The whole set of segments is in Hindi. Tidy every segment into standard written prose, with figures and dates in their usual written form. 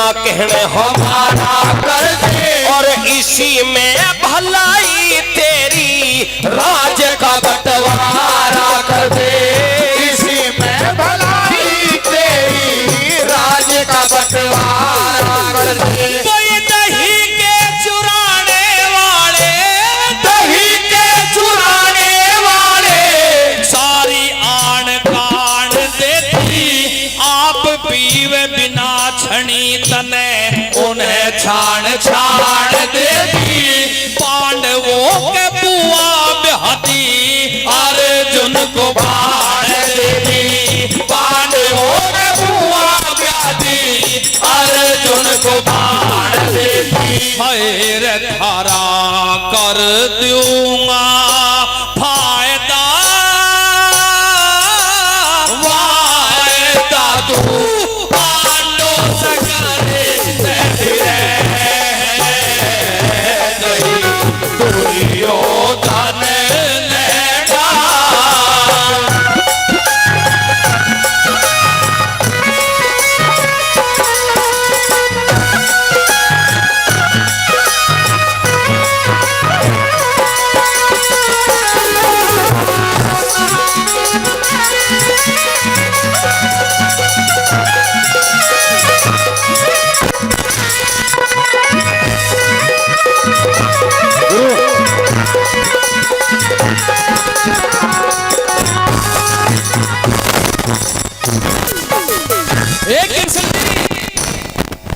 ना कहने हमारा कर दे, और इसी में भलाई तेरी राज का बंटवारा कर दे, इसी में भलाई तेरी राज का बंटवारा कर दे। कोई दही के चुराने वाले, दही के चुराने वाले सारी आन कान देती, आप पीवे बिना छनी तने उन्हें छान छान देती। पांडवों के बुआ बेहती अर्जुन को बाण देती, पांडवों के बुआ बेहती अर्जुन को बाण देती। खैर धारा कर दूंगा फायदा, वायदा तू पांडव से करे दुर्योधन ने डाल। एक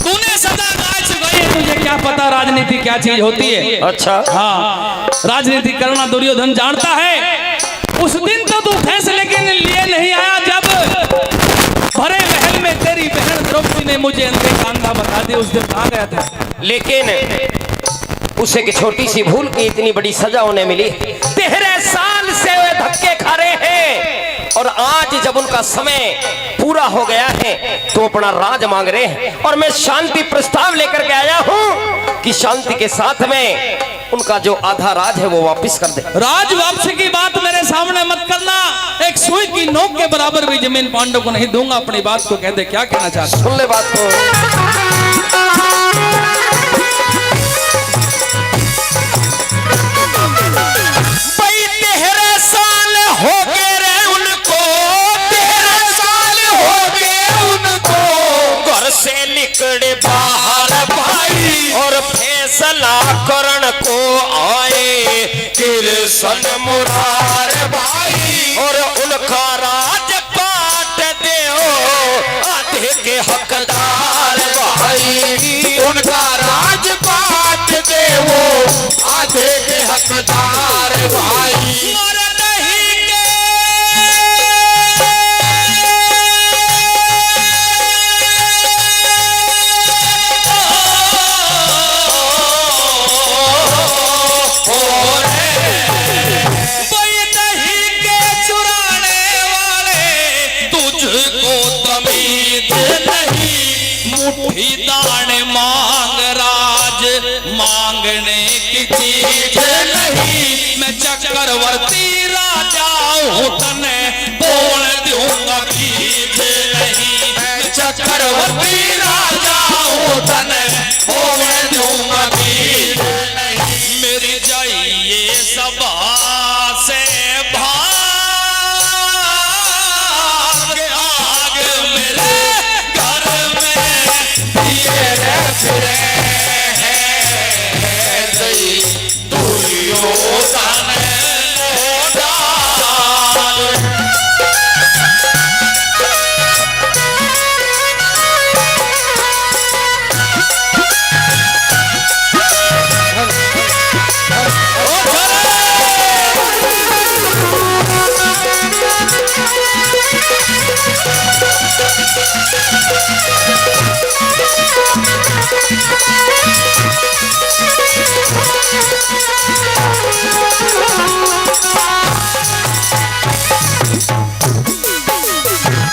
तूने सदा राज गई, तुझे क्या पता राजनीति क्या चीज होती है। अच्छा हाँ, राजनीति करना दुर्योधन जानता है। उस दिन तो तू फैसले के लिए नहीं आया जब भरे महल में तेरी बहन द्रौपदी ने मुझे अंधे का अंधा बता दिया। उस दिन कहाँ गया था? लेकिन उसे एक छोटी सी भूल की इतनी बड़ी सजा उन्हें मिली। 13 साल से वे धक्के खा रहे हैं, और आज जब उनका समय पूरा हो गया है तो अपना राज मांग रहे हैं। और मैं शांति प्रस्ताव लेकर के आया हूं कि शांति के साथ में उनका जो आधा राज है वो वापस कर दे। राज वापसी की बात मेरे सामने मत करना। एक सुई की नोक के बराबर भी जमीन पांडव को नहीं दूंगा। अपनी बात को कह दे, क्या कहना चाहता? सुन ले बात को। भाई 13 साल हो गए रे उनको, 13 साल हो गए उनको घर से निकले बाहर भाई, और फैसला करण को आए कृष्ण मुरार भाई। और उनका राज काट दे आधे के हकदार भाई, उनका राज काट दे वो आधे के हकदार भाई। और नहीं के कोई नहीं के चुराने वाले, तुझको तमीज नहीं। मुट्ठी दान मांग राज मांगने की चीज नहीं। मैं चक्रवर्ती राजा हूँ, तने बोल दूंगा बीज नहीं। मैं चक्रवर्ती राजा हूँ, तने बोल दूंगा बीज नहीं। मेरी जाइए सभा से भाग आग मेरे घर में ये फिरे दुर्योधन डाल।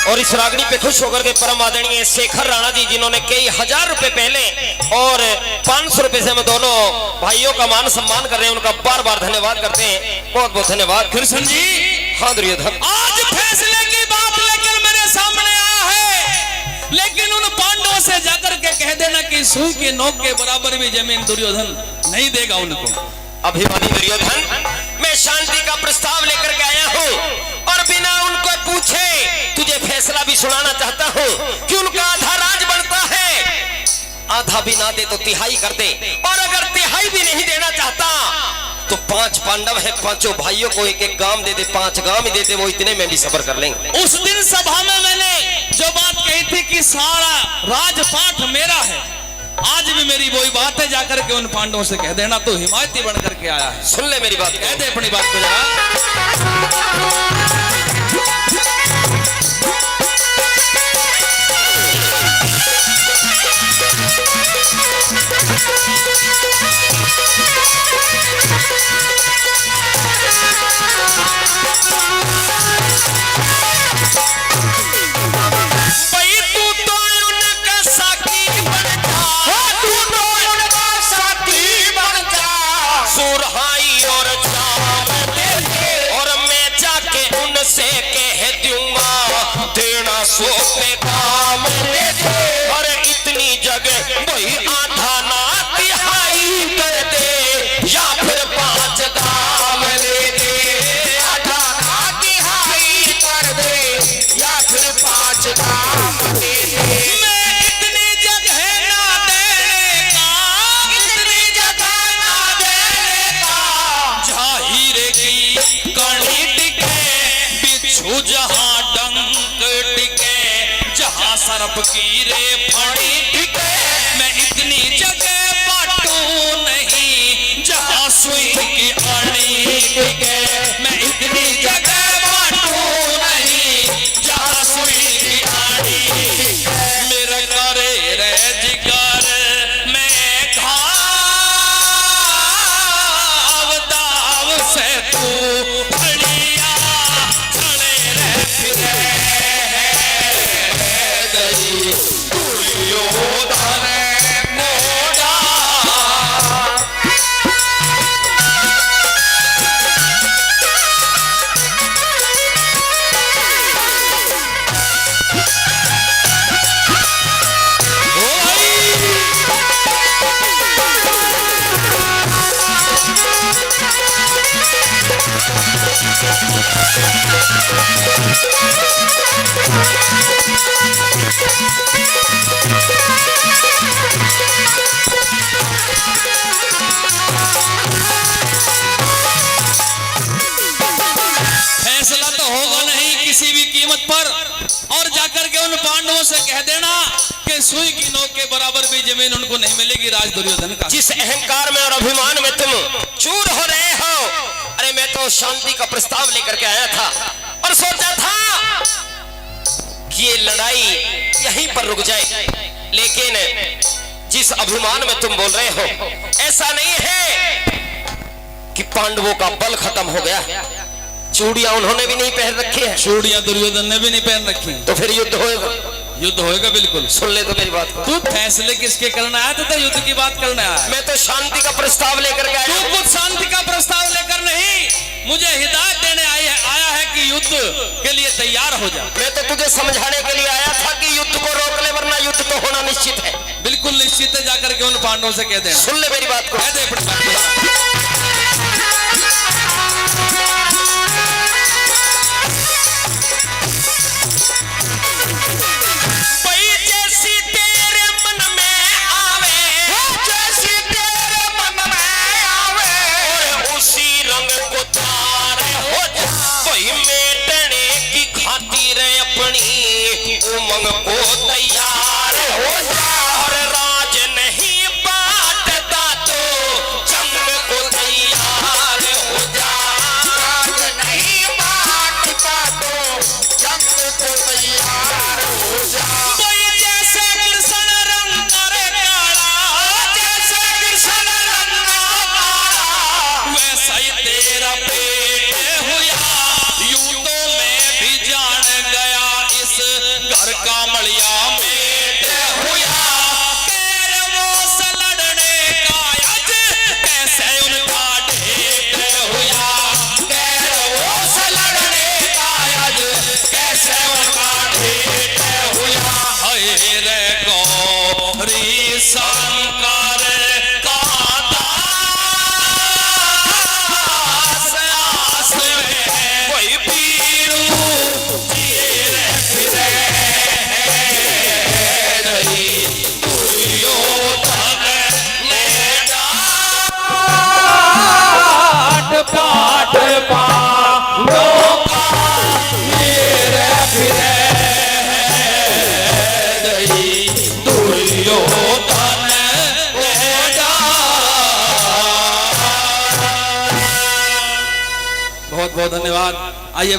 और इस रागनी पे खुश होकर के परम आदरणीय शेखर राणा जी, जिन्होंने कई हजार रुपए पहले और 500 रुपए से हम दोनों भाइयों का मान सम्मान कर रहे हैं, उनका बार बार धन्यवाद करते हैं। बहुत बहुत धन्यवाद। कृष्ण जी, हाँ दुर्योधन, आज फैसले की बात लेकर मेरे सामने आया है, लेकिन उन पांडवों से जाकर के कह देना कि सुई के नोक के बराबर भी जमीन दुर्योधन नहीं देगा उनको। अभिमानी दुर्योधन, मैं शांति का प्रस्ताव लेकर के आया हूँ और बिना उनको पूछे तुझे फैसला भी सुनाना चाहता हूँ कि उनका आधा राज बनता है, आधा भी ना दे तो तिहाई कर दे, और अगर तिहाई भी नहीं देना चाहता तो 5 पांडव है, 5 भाइयों को एक गांव दे दे, 5 गांव ही दे दे, वो इतने में भी सब्र कर लेंगे। उस दिन सभा में मैंने जो बात कही थी कि सारा राजपाट मेरा है, आज भी मेरी वही बात है, जाकर के उन पांडवों से कह देना तो हिमायती बन करके आया है। सुन ले मेरी बात, कह दे अपनी बात को जरा। सो पे काम दे दे, और इतनी जगह वही आधा ना तिहाई कर दे, या फिर 5 गांव ले दे, आधा ना तिहाई कर दे, या फिर 5 गांव दे दे। मैं इतनी जगह ना देने का, इतनी जगह ना देने का, जाहिर की कणी टिके, बिच्छू जहां डंक टिके, जहां सर्प की रे फणी टिके, मैं इतनी जगह बांटू नहीं, जहां सुई की अणी टिके, मैं इतनी जगह बांटू नहीं, जहां सुई की अणी टिके। मेरा करे रे जिगर मैं घाव दाव से तू फड़िया चले रे फिरे दुर्योधन मोड़ा। फैसला तो होगा नहीं किसी भी कीमत पर, और जाकर के उन पांडवों से कह देना कि सुई की नोक के बराबर भी जमीन उनको नहीं मिलेगी राज दुर्योधन का। जिस अहंकार में और अभिमान में तुम चूर हो रहे हो, अरे मैं तो शांति का प्रस्ताव लेकर के आया था और सोचा था कि ये लड़ाई यहीं पर रुक जाए, लेकिन जिस अभिमान में तुम बोल रहे हो, ऐसा नहीं है कि पांडवों का बल खत्म हो गया, चूड़ियां उन्होंने भी नहीं पहन रखी है, चूड़ियां दुर्योधन ने भी नहीं पहन रखी, तो फिर युद्ध होएगा। युद्ध होएगा बिल्कुल। सुन ले तो मेरी बात को, तू फैसले किसके करना आया था, तो युद्ध की बात करना आया। मैं तो शांति का प्रस्ताव लेकर के तू आया। कुछ शांति का प्रस्ताव लेकर नहीं, मुझे हिदायत देने आया है कि युद्ध के लिए तैयार हो जा। मैं तो तुझे समझाने के लिए आया था कि युद्ध को रोक ले, वरना युद्ध तो होना निश्चित है। बिल्कुल निश्चित है, जाकर के उन पांडवों से कह दे। सुन ले मेरी बात को, कह दे अपनी बात को। उमंग को तैयार हो जा, और राज नहीं बांटता तो जंग को शंकर का दास आस में कोई पीरू जीर फिरे रही दुर्योधन ने डांट पाठ पांडवों का जीर फिरे रही दुर्योधन ने डांट। बहुत बहुत धन्यवाद। आइए